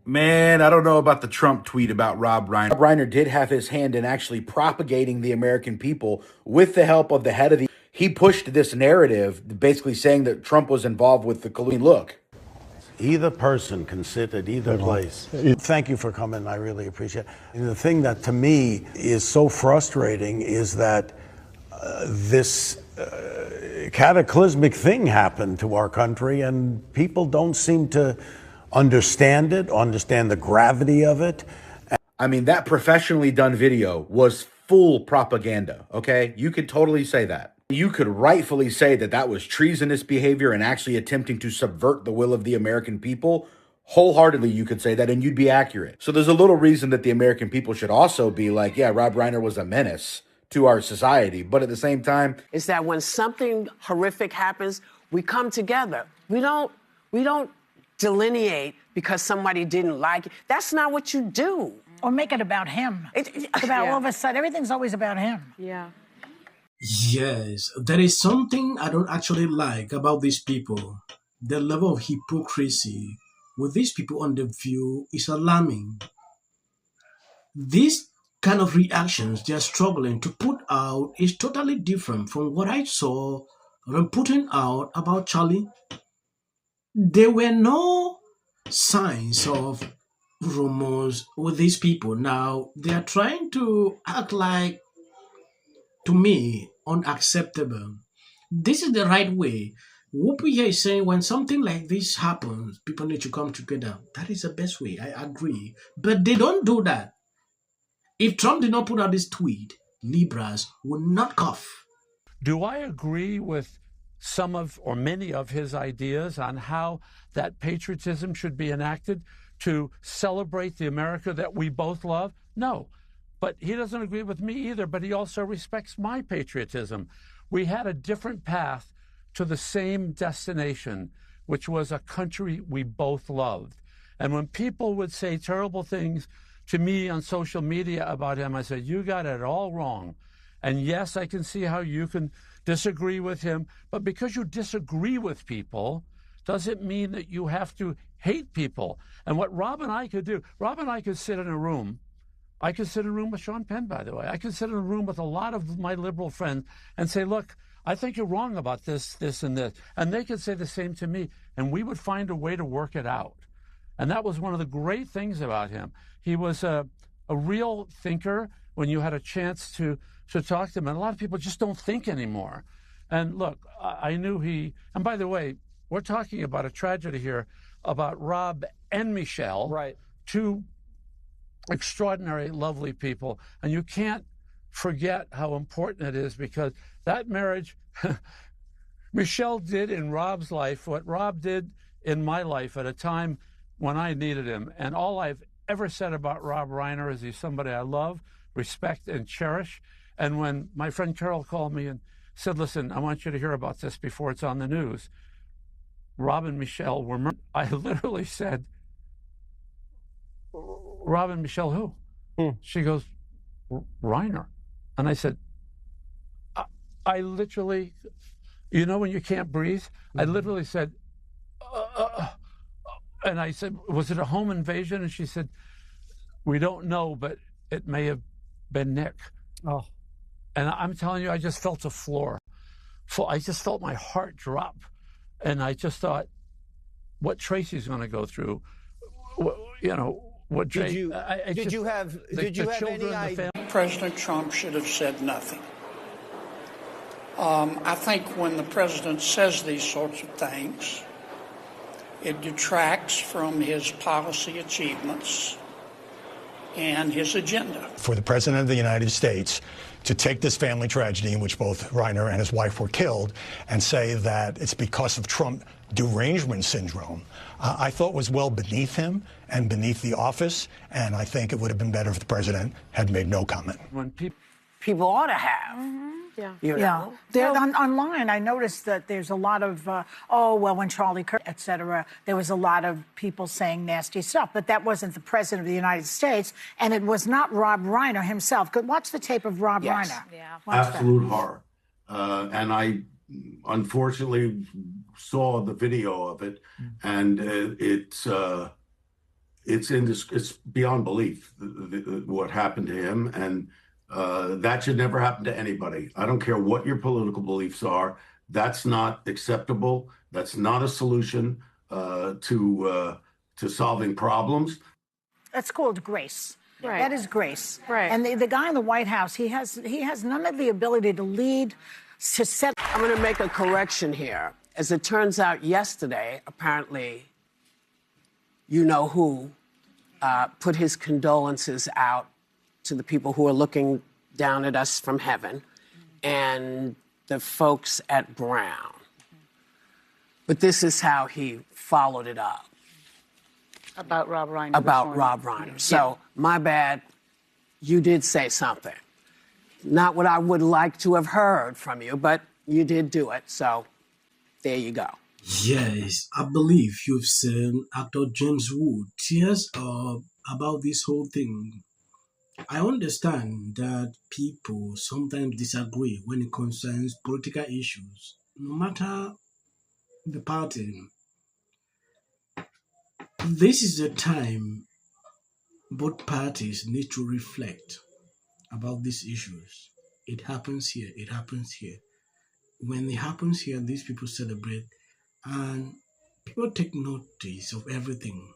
Man, I don't know about the Trump tweet about Rob Reiner. Rob Reiner did have his hand in actually propagating the American people with the help of the head of the. He pushed this narrative, basically saying that Trump was involved with the collusion. Look, either person can sit at either place. Thank you for coming. I really appreciate it. And the thing that to me is so frustrating is that this cataclysmic thing happened to our country, and people don't seem to understand it, understand the gravity of it. I mean, that professionally done video was full propaganda, okay? You could totally say that. You could rightfully say that that was treasonous behavior and actually attempting to subvert the will of the American people. Wholeheartedly, you could say that, and you'd be accurate. So there's a little reason that the American people should also be like, yeah, Rob Reiner was a menace to our society. But at the same time, is that when something horrific happens, we come together. We don't delineate because somebody didn't like it. That's not what you do. Or make it about him. About all of a sudden, everything's always about him. Yeah. Yes, there is something I don't actually like about these people. The level of hypocrisy with these people on the view is alarming. These kind of reactions they're struggling to put out is totally different from what I saw them putting out about Charlie. There were no signs of rumors with these people. Now they are trying to act like, to me, unacceptable. This is the right way. Whoopi here is saying when something like this happens, people need to come together. That is the best way. I agree. But they don't do that. If Trump did not put out this tweet, Libras would not cough. Do I agree with some of or many of his ideas on how that patriotism should be enacted to celebrate the America that we both love? No. But he doesn't agree with me either, but he also respects my patriotism. We had a different path to the same destination, which was a country we both loved. And when people would say terrible things to me on social media about him, I said, you got it all wrong. And yes, I can see how you can disagree with him, but because you disagree with people doesn't mean that you have to hate people. And what Rob and I could do, Rob and I could sit in a room. I could sit in a room with Sean Penn, by the way. I could sit in a room with a lot of my liberal friends and say, look, I think you're wrong about this, this, and this. And they could say the same to me, and we would find a way to work it out. And that was one of the great things about him. He was a real thinker when you had a chance to talk to him. And a lot of people just don't think anymore. And look, I knew and by the way, we're talking about a tragedy here about Rob and Michele. Right. Two extraordinary, lovely people. And you can't forget how important it is, because that marriage, Michele did in Rob's life what Rob did in my life at a time when I needed him. And all I've ever said about Rob Reiner is he's somebody I love, respect, and cherish. And when my friend Carol called me and said, listen, I want you to hear about this before it's on the news, Rob and Michele were murdered, I literally said, Rob and Michele who? She goes, Reiner. And I said, I literally, you know when you can't breathe? I literally said, and I said, was it a home invasion? And she said, we don't know, but it may have been Nick. Oh. And I'm telling you, I just felt the floor. I just felt my heart drop. And I just thought, what Tracy's going to go through, you know, what did you have any idea? President Trump should have said nothing. I think when the president says these sorts of things, it detracts from his policy achievements and his agenda. For the President of the United States to take this family tragedy in which both Reiner and his wife were killed and say that it's because of Trump derangement syndrome, I thought was well beneath him and beneath the office, and I think it would have been better if the president had made no comment. When people ought to have. Yeah. You know? Yeah. Online, I noticed that there's a lot of, when Charlie Kirk, et cetera, there was a lot of people saying nasty stuff. But that wasn't the president of the United States, and it was not Rob Reiner himself. Watch the tape of Rob Reiner. Yeah. Absolute horror. And I unfortunately saw the video of it, and it's It's beyond belief what happened to him, and that should never happen to anybody. I don't care what your political beliefs are. That's not acceptable. That's not a solution to solving problems. That's called grace. Right. That is grace. Right. And the guy in the White House, he has none of the ability to lead, to set. I'm going to make a correction here. As it turns out, yesterday, apparently, you know who put his condolences out to the people who are looking down at us from heaven and the folks at Brown. But this is how he followed it up. About Rob Reiner. About Rob Reiner. So, my bad, you did say something. Not what I would like to have heard from you, but you did do it. So, there you go. Yes, I believe you've seen actor James Wood tears up about this whole thing. I understand that people sometimes disagree when it concerns political issues, no matter the party. This is the time both parties need to reflect about these issues. It happens here, it happens here. When it happens here, these people celebrate and people take notice of everything.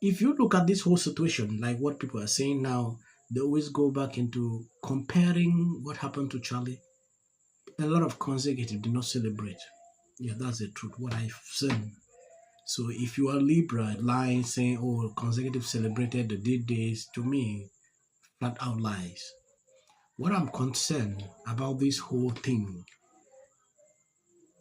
If you look at this whole situation, like what people are saying now, they always go back into comparing what happened to Charlie. A lot of conservatives did not celebrate. Yeah, that's the truth, what I've seen. So if you are liberal, lying, saying, oh, conservatives celebrated the dead days, to me, flat out lies. What I'm concerned about this whole thing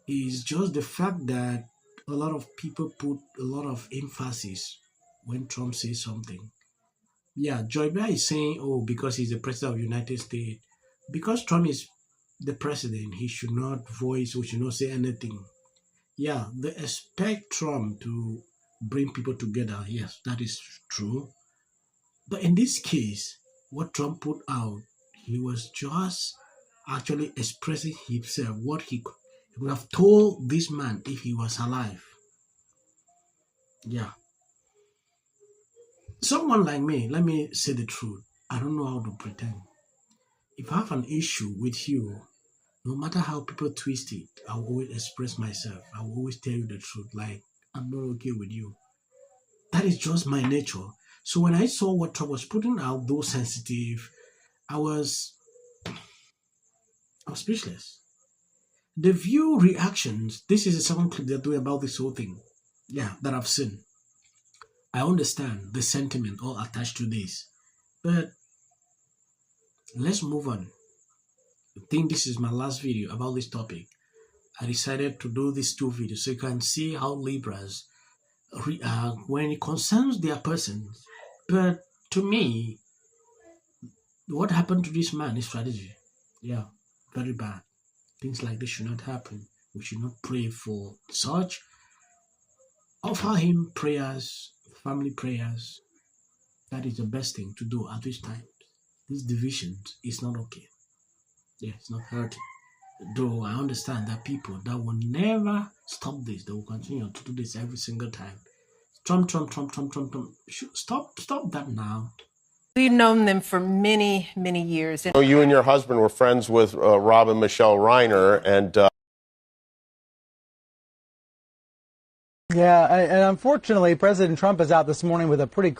is just the fact that a lot of people put a lot of emphasis when Trump says something. Yeah, Joy Bear is saying, oh, because he's the president of the United States. Because Trump is the president, he should not voice or should not say anything. Yeah, they expect Trump to bring people together. Yes, that is true. But in this case, what Trump put out, he was just actually expressing himself, what he would have told this man if he was alive. Yeah. Someone like me, let me say the truth. I don't know how to pretend. If I have an issue with you, no matter how people twist it, I will always express myself. I will always tell you the truth. Like, I'm not okay with you. That is just my nature. So when I saw what Trump was putting out, though sensitive, I was speechless. The view reactions, this is the second clip they're doing about this whole thing. Yeah, that I've seen. I understand the sentiment all attached to this. But let's move on. I think this is my last video about this topic. I decided to do these two videos so you can see how liberals react when it concerns their persons. But to me, what happened to this man is strategy. Yeah, very bad. Things like this should not happen. We should not pray for such. Offer him prayers, family prayers. That is the best thing to do at this time. This division is not okay. Yeah, it's not hurting. Though I understand that people that will never stop this, they will continue to do this every single time. Trump. Stop that now. We've known them for many, many years. You and your husband were friends with Rob and Michele Reiner, and yeah, and unfortunately, President Trump is out this morning with a pretty